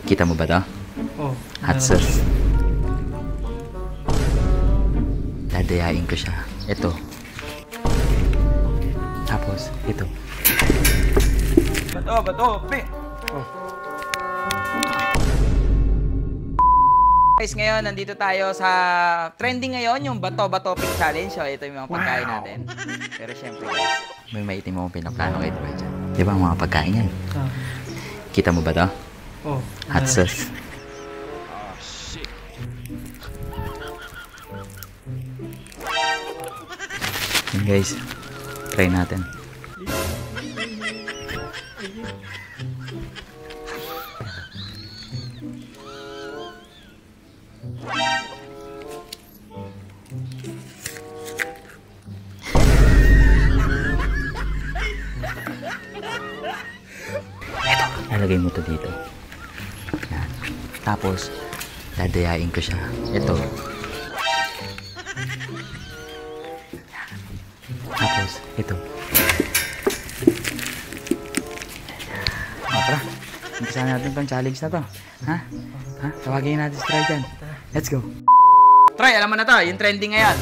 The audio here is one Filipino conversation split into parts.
Kita mo ba to? Oh. Hot sauce. Dadayain ko siya. Ito. Tapos, ito. Bato, pi. Guys, ngayon, nandito tayo sa trending ngayon, yung bato pick challenge. So, ito yung mga pagkain natin. Pero syempre, guys, May maitim mo pinaplano kayo diba dyan? Di ba ang mga pagkain yan? Kita mo ba to? Oh. Hot sauce. Yan guys, try natin. Eto, lalagay mo to dito. Yan. Tapos, dadayain ko siya. Ito. Tapos, ito. O, tara. Umpisahan natin tong challenge na to. Ha? Tawagin natin si Troy dyan. Let's go. Troy, alam mo na to, yung trending ngayon.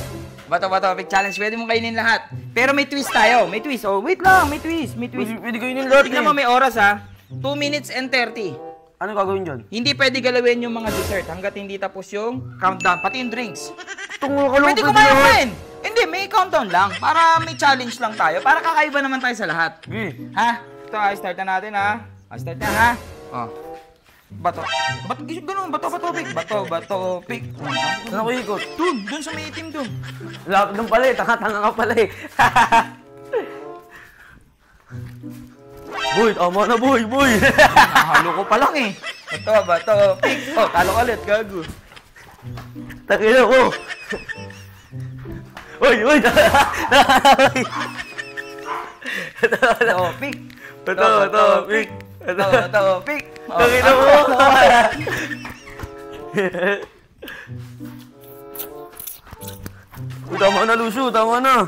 Bato pick challenge, pwede mong kainin lahat. Pero may twist tayo, may twist. Oh, wait lang, may twist. Pwede kainin lahat Tignan mo, may oras ha. 2 minutes and 30. Ano gagawin dyan? Hindi pwede galawin yung mga dessert hanggat hindi tapos yung countdown, pati yung drinks. Tungo ka lang. Pwede kumain! Hindi, may countdown lang. Para may challenge lang tayo. Para kakaiba naman tayo sa lahat. Ha? Ito, start na natin ha. Start na ha. Oh. Bato, ganun, bato, pick. Saan ako ikot? Dun sa may itim dun. Lapit ng pala eh. Tanga ka pala eh. Boy, tama na boy. Halo ko pa lang eh. Bato, pick. Oh, talo ka ulit, gago. Takina ko. Uy. Bato, pick. Bato, pick. Bato, pick. Takina ko. Tama na, Lucio. Tama na.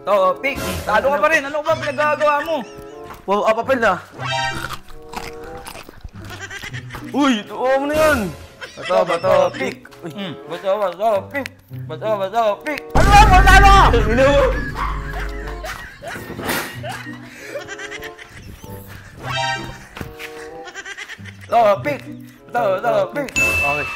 Bato, pick. Talo ka pa rin. Ano ba pinagagawa mo? Wow, papel na. Uy, tuwa mo na yan. Bato, pick. Bato, pick. Bato, pick. Ano ba mo? Talo! Takina mo. Bato, pick. Bato, pick. Okay.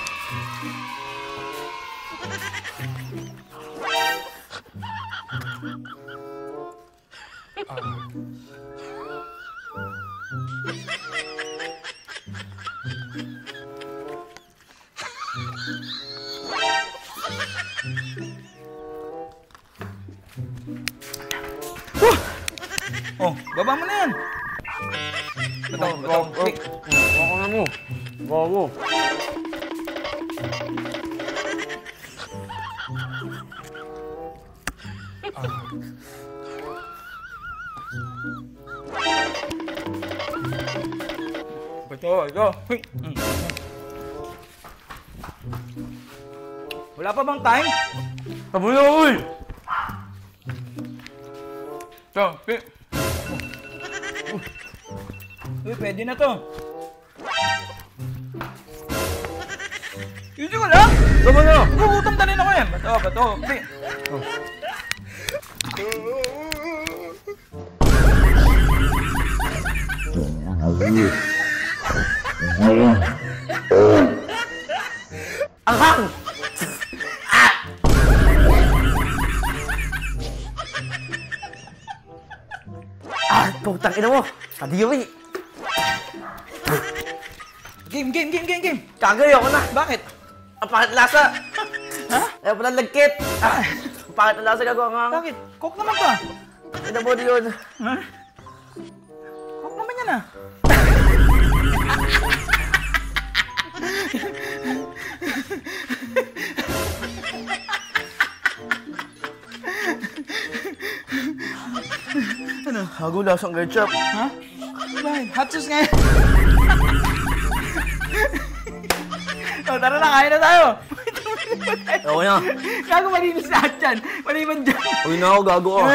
Oh, baba mo na yan. Bato, pick. Baka na mo. Bago. Bato. Wala pa bang time? Tabo na, uy! Ito, pick. Uy, pwede na to. Easy ko lang. Tabo na! Gugutom na rin ako yan. Bato, pick. Anghang! Putang ina mo! Kadiri! Game. Kagay ako na! Bakit? Ang pangit lasa! Ha? Ayaw pa ng lagkit! Ang pangit na lasa gagawa nga. Bakit? Coke naman ka. Ina mo yun. Ha? Coke naman yan ah. Ano? Hago lasang ketchup. Ha? Bakit? Hot sauce nga yan. Oh, tara na, kain na tayo. Ako na. Gago, malinis lahat yan. Maliban dyan. Uy na ako, gago ka.